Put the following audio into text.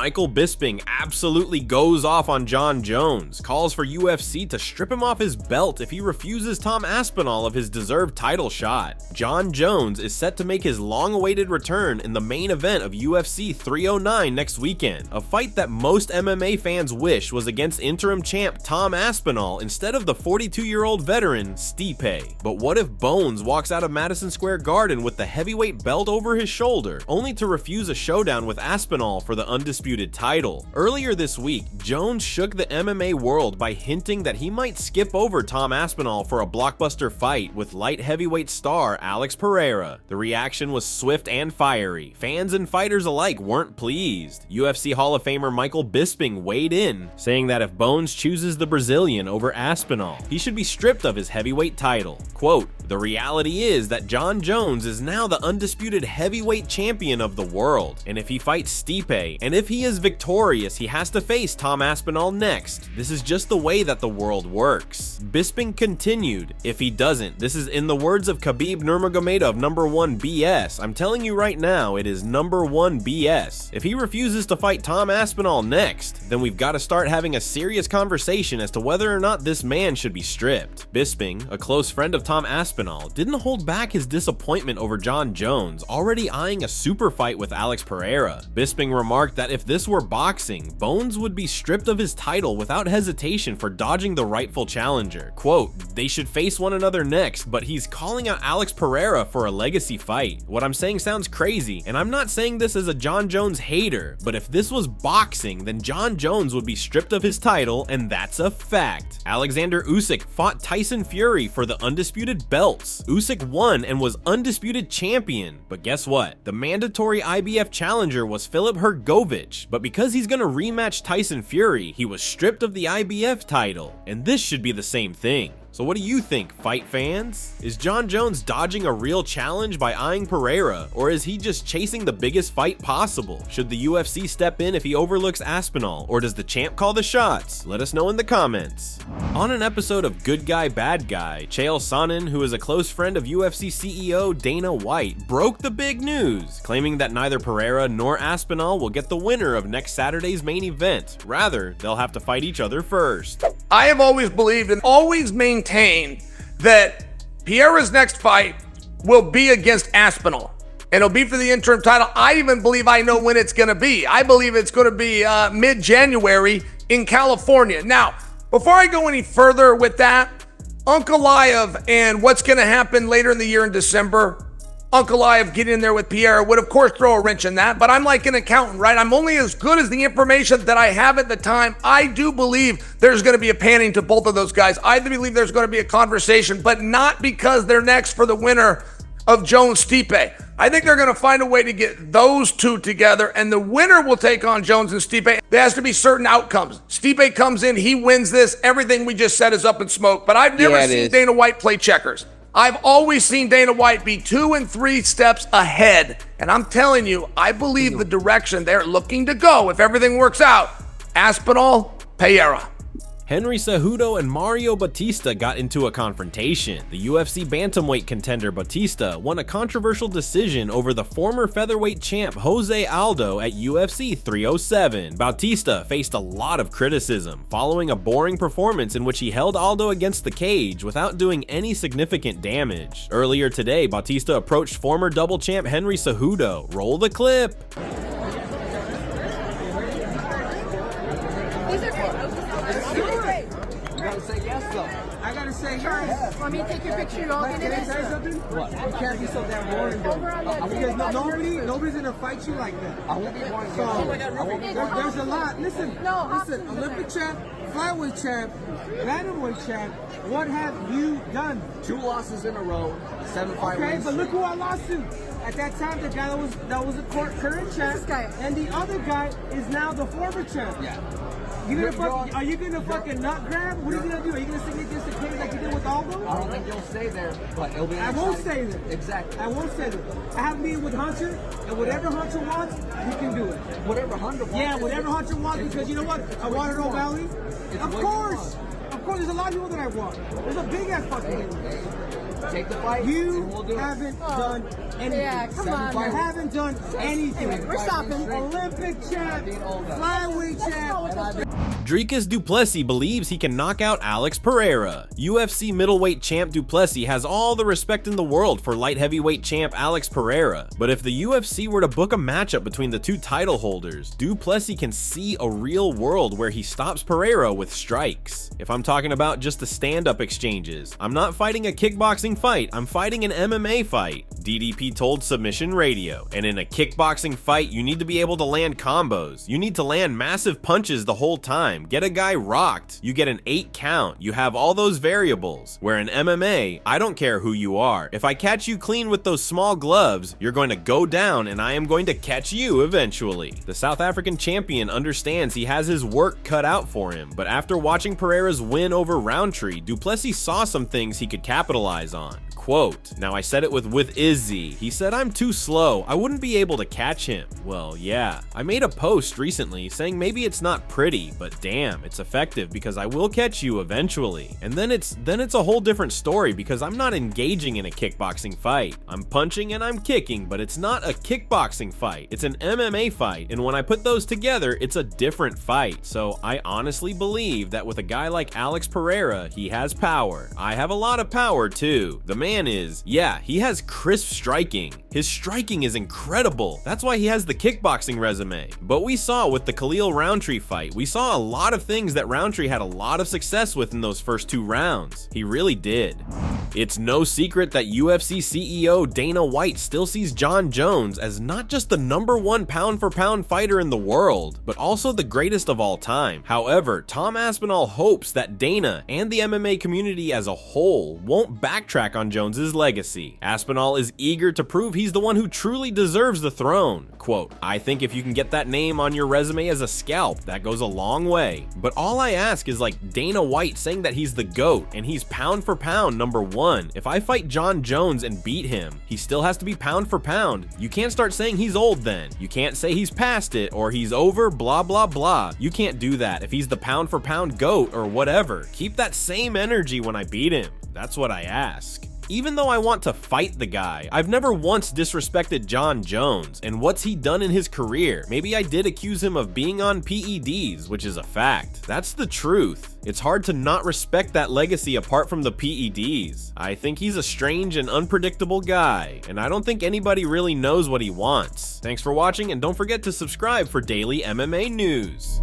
Michael Bisping absolutely goes off on Jon Jones, calls for UFC to strip him off his belt if he refuses Tom Aspinall of his deserved title shot. Jon Jones is set to make his long-awaited return in the main event of UFC 309 next weekend, a fight that most MMA fans wish was against interim champ Tom Aspinall instead of the 42-year-old veteran Stipe. But what if Bones walks out of Madison Square Garden with the heavyweight belt over his shoulder, only to refuse a showdown with Aspinall for the undisputed title? Earlier this week, Jones shook the MMA world by hinting that he might skip over Tom Aspinall for a blockbuster fight with light heavyweight star Alex Pereira. The reaction was swift and fiery. Fans and fighters alike weren't pleased. UFC Hall of Famer Michael Bisping weighed in, saying that if Bones chooses the Brazilian over Aspinall, he should be stripped of his heavyweight title. Quote, "The reality is that Jon Jones is now the undisputed heavyweight champion of the world, and if he fights Stipe, and if he is victorious, he has to face Tom Aspinall next. This is just the way that the world works." Bisping continued, "If he doesn't, this is in the words of Khabib Nurmagomedov #1 BS. I'm telling you right now, it is #1 BS. If he refuses to fight Tom Aspinall next, then we've got to start having a serious conversation as to whether or not this man should be stripped." Bisping, a close friend of Tom Aspinall, didn't hold back his disappointment over Jon Jones, already eyeing a super fight with Alex Pereira. Bisping remarked that if this were boxing, Bones would be stripped of his title without hesitation for dodging the rightful challenger. Quote, "They should face one another next, but he's calling out Alex Pereira for a legacy fight. What I'm saying sounds crazy, and I'm not saying this as a Jon Jones hater, but if this was boxing, then Jon Jones would be stripped of his title, and that's a fact." Alexander Usyk fought Tyson Fury for the undisputed belts. Usyk won and was undisputed champion, but guess what? The mandatory IBF challenger was Filip Hrgovic, but because he's gonna rematch Tyson Fury, he was stripped of the IBF title, and this should be the same thing. So what do you think, fight fans? Is Jon Jones dodging a real challenge by eyeing Pereira, or is he just chasing the biggest fight possible? Should the UFC step in if he overlooks Aspinall, or does the champ call the shots? Let us know in the comments. On an episode of Good Guy Bad Guy, Chael Sonnen, who is a close friend of UFC CEO Dana White, broke the big news, claiming that neither Pereira nor Aspinall will get the winner of next Saturday's main event. Rather, they'll have to fight each other first. I have always believed and always maintained that Pereira's next fight will be against Aspinall, and it'll be for the interim title. I even believe I know when it's going to be. I believe it's going to be mid-January in California. Now, before I go any further with that, Ankalaev and what's going to happen later in the year in December, Ankalaev getting in there with Pereira would of course throw a wrench in that, but I'm like an accountant, right? I'm only as good as the information that I have at the time. I do believe there's going to be a panning to both of those guys. I believe there's going to be a conversation, but not because they're next for the winner of Jones-Stipe. I think they're going to find a way to get those two together, and the winner will take on Jones and Stipe. There has to be certain outcomes. Stipe comes in, he wins this. Everything we just said is up in smoke, but I've never seen Dana White play checkers. I've always seen Dana White be 2 and 3 steps ahead. And I'm telling you, I believe the direction they're looking to go, if everything works out, Aspinall, Pereira. Henry Cejudo and Mario Bautista got into a confrontation. The UFC bantamweight contender Bautista won a controversial decision over the former featherweight champ Jose Aldo at UFC 307. Bautista faced a lot of criticism, following a boring performance in which he held Aldo against the cage without doing any significant damage. Earlier today, Bautista approached former double champ Henry Cejudo. Roll the clip. I gotta say yes. Want me to take your picture? You all can say something? What? You can't be so damn boring, though. Nobody's gonna fight you like that. I won't be boring. So, there's a lot. Listen, Olympic champ, flyweight champ, bantamweight champ. What have you done? 2 losses in a row, 7 fight wins. Okay, but look who I lost to. At that time, the guy that was a current champ, and the other guy is now the former champ. Yeah. Are you gonna fucking nut grab? What are you gonna do? Are you gonna sing against the kid like you did with Aldo? I don't think you'll stay there, but it'll be. I won't stay there. Exactly. I won't stay there. I have a meeting with Hunter, and whatever Hunter wants, we can do it. Whatever Hunter wants. Yeah, whatever Hunter wants, because you know what? I want to know Valley. Of course. Of course, there's a lot of people that I want. There's a big ass fucking. Take the fight. You haven't done anything. Yeah, come on. I haven't done anything. We're stopping. Olympic champ, flyweight champ. Dricus du Plessis believes he can knock out Alex Pereira. UFC middleweight champ du Plessis has all the respect in the world for light heavyweight champ Alex Pereira, but if the UFC were to book a matchup between the two title holders, du Plessis can see a real world where he stops Pereira with strikes. If I'm talking about just the stand-up exchanges, I'm not fighting a kickboxing fight, I'm fighting an MMA fight, DDP told Submission Radio. And in a kickboxing fight, you need to be able to land combos. You need to land massive punches the whole time. Get a guy rocked. You get an 8 count. You have all those variables. Where in MMA, I don't care who you are. If I catch you clean with those small gloves, you're going to go down and I am going to catch you eventually. The South African champion understands he has his work cut out for him, but after watching Pereira's win over Roundtree, du Plessis saw some things he could capitalize on. Quote, now I said it with Izzy. He said I'm too slow, I wouldn't be able to catch him. Well, yeah. I made a post recently saying maybe it's not pretty, but damn, it's effective because I will catch you eventually. And then it's a whole different story because I'm not engaging in a kickboxing fight. I'm punching and I'm kicking, but it's not a kickboxing fight. It's an MMA fight, and when I put those together, it's a different fight. So I honestly believe that with a guy like Alex Pereira, he has power. I have a lot of power too. The man is, yeah, he has crisp striking. His striking is incredible. That's why he has the kickboxing resume. But we saw with the Khalil Roundtree fight, we saw a lot of things that Roundtree had a lot of success with in those first 2 rounds. He really did. It's no secret that UFC CEO Dana White still sees Jon Jones as not just the #1 pound-for-pound fighter in the world, but also the greatest of all time. However, Tom Aspinall hopes that Dana and the MMA community as a whole won't backtrack on Jones's legacy. Aspinall is eager to prove he's the one who truly deserves the throne. Quote, I think if you can get that name on your resume as a scalp, that goes a long way. But all I ask is like Dana White saying that he's the GOAT and he's pound for pound #1. If I fight Jon Jones and beat him, he still has to be pound for pound. You can't start saying he's old then. You can't say he's past it or he's over, blah, blah, blah. You can't do that if he's the pound for pound GOAT or whatever. Keep that same energy when I beat him. That's what I ask. Even though I want to fight the guy, I've never once disrespected Jon Jones, and what's he done in his career? Maybe I did accuse him of being on PEDs, which is a fact. That's the truth. It's hard to not respect that legacy apart from the PEDs. I think he's a strange and unpredictable guy, and I don't think anybody really knows what he wants. Thanks for watching, and don't forget to subscribe for daily MMA news.